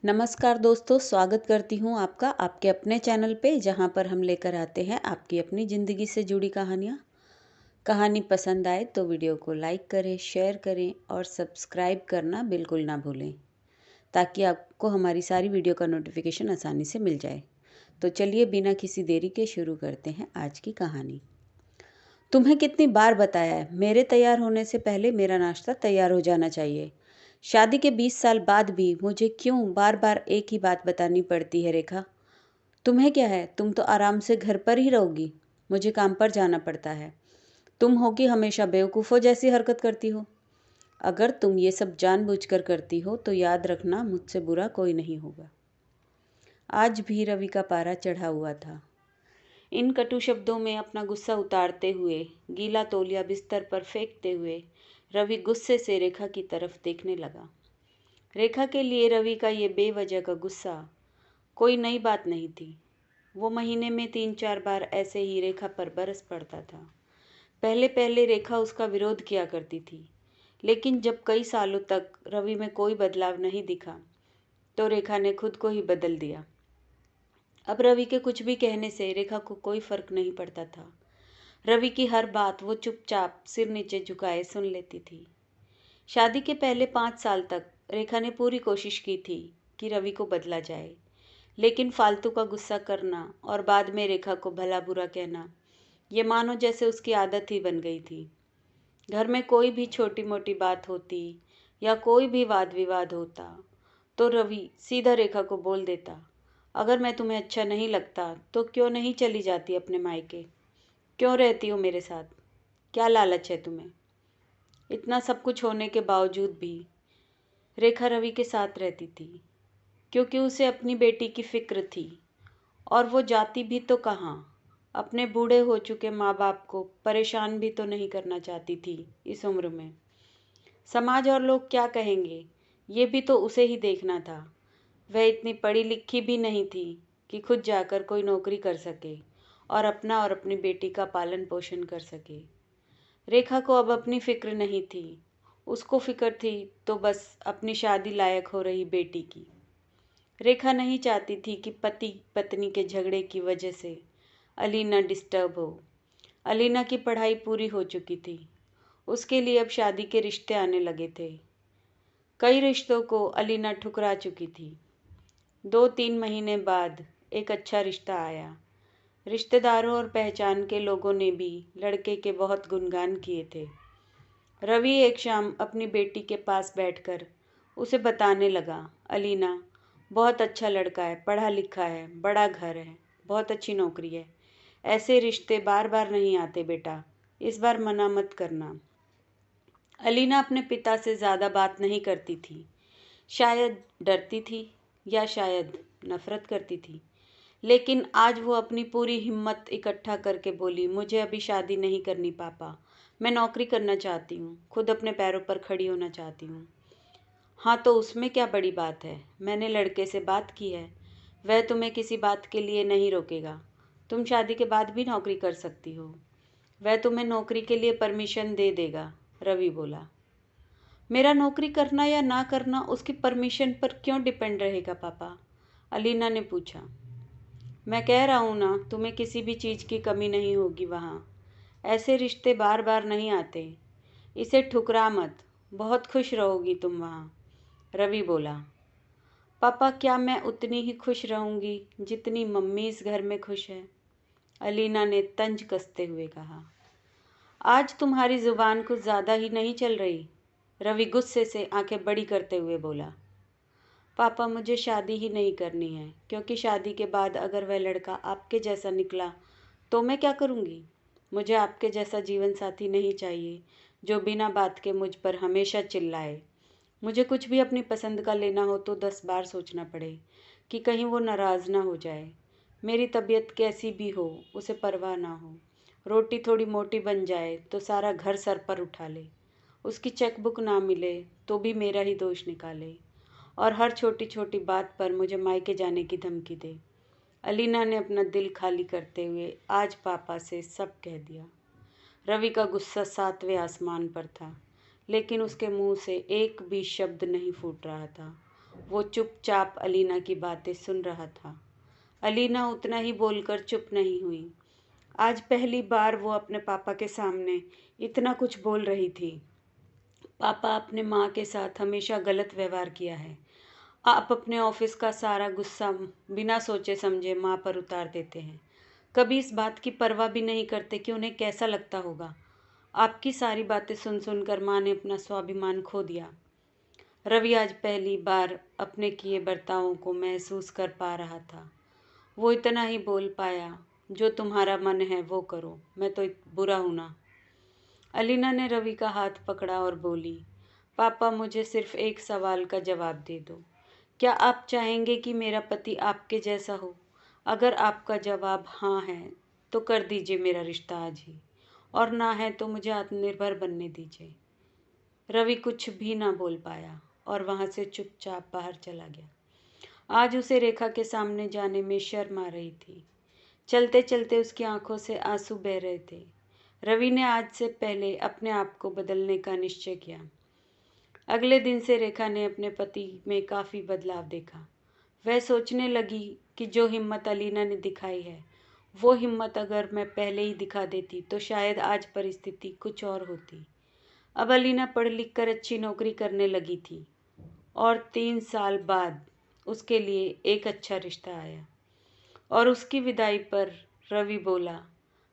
नमस्कार दोस्तों, स्वागत करती हूँ आपका आपके अपने चैनल पे, जहाँ पर हम लेकर आते हैं आपकी अपनी ज़िंदगी से जुड़ी कहानियाँ। कहानी पसंद आए तो वीडियो को लाइक करें, शेयर करें और सब्सक्राइब करना बिल्कुल ना भूलें, ताकि आपको हमारी सारी वीडियो का नोटिफिकेशन आसानी से मिल जाए। तो चलिए बिना किसी देरी के शुरू करते हैं आज की कहानी। तुम्हें कितनी बार बताया है, मेरे तैयार होने से पहले मेरा नाश्ता तैयार हो जाना चाहिए। शादी के 20 साल बाद भी मुझे क्यों बार बार एक ही बात बतानी पड़ती है रेखा? तुम्हें क्या है, तुम तो आराम से घर पर ही रहोगी, मुझे काम पर जाना पड़ता है। तुम हो कि हमेशा बेवकूफ़ों जैसी हरकत करती हो। अगर तुम ये सब जानबूझकर करती हो तो याद रखना, मुझसे बुरा कोई नहीं होगा। आज भी रवि का पारा चढ़ा हुआ था। इन कटु शब्दों में अपना गुस्सा उतारते हुए, गीला तौलिया बिस्तर पर फेंकते हुए, रवि गुस्से से रेखा की तरफ देखने लगा। रेखा के लिए रवि का ये बेवजह का गुस्सा कोई नई बात नहीं थी। वो महीने में 3-4 बार ऐसे ही रेखा पर बरस पड़ता था। पहले पहले रेखा उसका विरोध किया करती थी, लेकिन जब कई सालों तक रवि में कोई बदलाव नहीं दिखा, तो रेखा ने खुद को ही बदल दिया। अब रवि के कुछ भी कहने से रेखा को कोई फर्क नहीं पड़ता था। रवि की हर बात वो चुपचाप सिर नीचे झुकाए सुन लेती थी। शादी के पहले 5 साल तक रेखा ने पूरी कोशिश की थी कि रवि को बदला जाए, लेकिन फालतू का गुस्सा करना और बाद में रेखा को भला बुरा कहना, ये मानो जैसे उसकी आदत ही बन गई थी। घर में कोई भी छोटी मोटी बात होती या कोई भी वाद विवाद होता, तो रवि सीधा रेखा को बोल देता, अगर मैं तुम्हें अच्छा नहीं लगता तो क्यों नहीं चली जाती अपने मायके? क्यों रहती हो मेरे साथ? क्या लालच है तुम्हें? इतना सब कुछ होने के बावजूद भी रेखा रवि के साथ रहती थी, क्योंकि उसे अपनी बेटी की फिक्र थी। और वो जाती भी तो कहाँ, अपने बूढ़े हो चुके माँ बाप को परेशान भी तो नहीं करना चाहती थी इस उम्र में। समाज और लोग क्या कहेंगे, ये भी तो उसे ही देखना था। वह इतनी पढ़ी लिखी भी नहीं थी कि खुद जाकर कोई नौकरी कर सके और अपना और अपनी बेटी का पालन पोषण कर सके। रेखा को अब अपनी फिक्र नहीं थी, उसको फिक्र थी तो बस अपनी शादी लायक हो रही बेटी की। रेखा नहीं चाहती थी कि पति पत्नी के झगड़े की वजह से अलीना डिस्टर्ब हो। अलीना की पढ़ाई पूरी हो चुकी थी, उसके लिए अब शादी के रिश्ते आने लगे थे। कई रिश्तों को अलीना ठुकरा चुकी थी। 2-3 महीने बाद एक अच्छा रिश्ता आया। रिश्तेदारों और पहचान के लोगों ने भी लड़के के बहुत गुणगान किए थे। रवि एक शाम अपनी बेटी के पास बैठकर उसे बताने लगा, अलीना बहुत अच्छा लड़का है, पढ़ा लिखा है, बड़ा घर है, बहुत अच्छी नौकरी है। ऐसे रिश्ते बार बार नहीं आते बेटा, इस बार मना मत करना। अलीना अपने पिता से ज़्यादा बात नहीं करती थी। शायद डरती थी या शायद नफरत करती थी, लेकिन आज वो अपनी पूरी हिम्मत इकट्ठा करके बोली, मुझे अभी शादी नहीं करनी पापा, मैं नौकरी करना चाहती हूँ, खुद अपने पैरों पर खड़ी होना चाहती हूँ। हाँ तो उसमें क्या बड़ी बात है, मैंने लड़के से बात की है, वह तुम्हें किसी बात के लिए नहीं रोकेगा। तुम शादी के बाद भी नौकरी कर सकती हो, वह तुम्हें नौकरी के लिए परमिशन दे देगा, रवि बोला। मेरा नौकरी करना या ना करना उसकी परमिशन पर क्यों डिपेंड रहेगा पापा? अलीना ने पूछा। मैं कह रहा हूँ ना, तुम्हें किसी भी चीज़ की कमी नहीं होगी वहाँ। ऐसे रिश्ते बार बार नहीं आते, इसे ठुकरा मत, बहुत खुश रहोगी तुम वहाँ, रवि बोला। पापा क्या मैं उतनी ही खुश रहूँगी जितनी मम्मी इस घर में खुश है? अलीना ने तंज कसते हुए कहा। आज तुम्हारी ज़ुबान कुछ ज़्यादा ही नहीं चल रही, रवि गुस्से से आंखें बड़ी करते हुए बोला। पापा मुझे शादी ही नहीं करनी है, क्योंकि शादी के बाद अगर वह लड़का आपके जैसा निकला तो मैं क्या करूँगी? मुझे आपके जैसा जीवन साथी नहीं चाहिए जो बिना बात के मुझ पर हमेशा चिल्लाए। मुझे कुछ भी अपनी पसंद का लेना हो तो 10 बार सोचना पड़े कि कहीं वो नाराज़ ना हो जाए। मेरी तबीयत कैसी भी हो उसे परवाह ना हो। रोटी थोड़ी मोटी बन जाए तो सारा घर सर पर उठा ले। उसकी चेकबुक ना मिले तो भी मेरा ही दोष निकाले और हर छोटी छोटी बात पर मुझे मायके जाने की धमकी दे। अलीना ने अपना दिल खाली करते हुए आज पापा से सब कह दिया। रवि का गुस्सा 7वें आसमान पर था, लेकिन उसके मुंह से एक भी शब्द नहीं फूट रहा था। वो चुपचाप अलीना की बातें सुन रहा था। अलीना उतना ही बोलकर चुप नहीं हुई। आज पहली बार वो अपने पापा के सामने इतना कुछ बोल रही थी। पापा, अपने माँ के साथ हमेशा गलत व्यवहार किया है। आप अपने ऑफिस का सारा गुस्सा बिना सोचे समझे माँ पर उतार देते हैं। कभी इस बात की परवाह भी नहीं करते कि उन्हें कैसा लगता होगा। आपकी सारी बातें सुन सुनकर माँ ने अपना स्वाभिमान खो दिया। रवि आज पहली बार अपने किए बर्तावों को महसूस कर पा रहा था। वो इतना ही बोल पाया, जो तुम्हारा मन है वो करो, मैं तो बुरा हूं ना। अलीना ने रवि का हाथ पकड़ा और बोली, पापा, मुझे सिर्फ एक सवाल का जवाब दे दो। क्या आप चाहेंगे कि मेरा पति आपके जैसा हो? अगर आपका जवाब हाँ है तो कर दीजिए मेरा रिश्ता आज ही, और ना है तो मुझे आत्मनिर्भर बनने दीजिए। रवि कुछ भी ना बोल पाया और वहां से चुपचाप बाहर चला गया। आज उसे रेखा के सामने जाने में शर्म आ रही थी। चलते चलते उसकी आंखों से आंसू बह रहे थे। रवि ने आज से पहले अपने आप को बदलने का निश्चय किया। अगले दिन से रेखा ने अपने पति में काफ़ी बदलाव देखा। वह सोचने लगी कि जो हिम्मत अलीना ने दिखाई है, वो हिम्मत अगर मैं पहले ही दिखा देती तो शायद आज परिस्थिति कुछ और होती। अब अलीना पढ़ लिख कर अच्छी नौकरी करने लगी थी और 3 साल बाद उसके लिए एक अच्छा रिश्ता आया। और उसकी विदाई पर रवि बोला,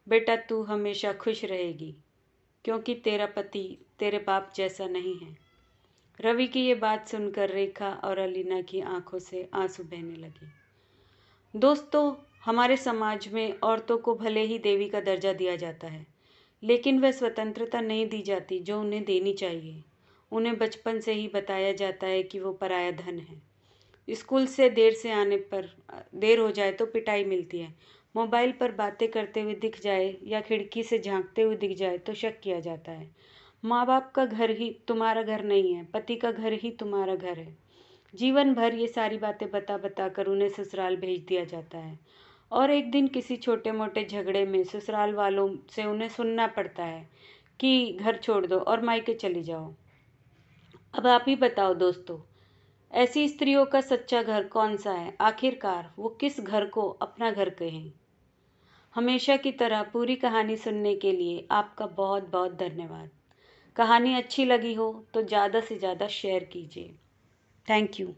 बेटा तू हमेशा खुश रहेगी, क्योंकि तेरा पति तेरे बाप जैसा नहीं है। रवि की ये बात सुनकर रेखा और अलीना की आंखों से आंसू बहने लगे। दोस्तों, हमारे समाज में औरतों को भले ही देवी का दर्जा दिया जाता है, लेकिन वह स्वतंत्रता नहीं दी जाती जो उन्हें देनी चाहिए। उन्हें बचपन से ही बताया जाता है कि वो पराया धन है। स्कूल से देर हो जाए तो पिटाई मिलती है। मोबाइल पर बातें करते हुए दिख जाए या खिड़की से झांकते हुए दिख जाए तो शक किया जाता है। माँ बाप का घर ही तुम्हारा घर नहीं है, पति का घर ही तुम्हारा घर है। जीवन भर ये सारी बातें बता बता कर उन्हें ससुराल भेज दिया जाता है, और एक दिन किसी छोटे मोटे झगड़े में ससुराल वालों से उन्हें सुनना पड़ता है कि घर छोड़ दो और मायके चली जाओ। अब आप ही बताओ दोस्तों, ऐसी स्त्रियों का सच्चा घर कौन सा है? आखिरकार वो किस घर को अपना घर कहें? हमेशा की तरह पूरी कहानी सुनने के लिए आपका बहुत बहुत धन्यवाद। कहानी अच्छी लगी हो तो ज़्यादा से ज़्यादा शेयर कीजिए। Thank you.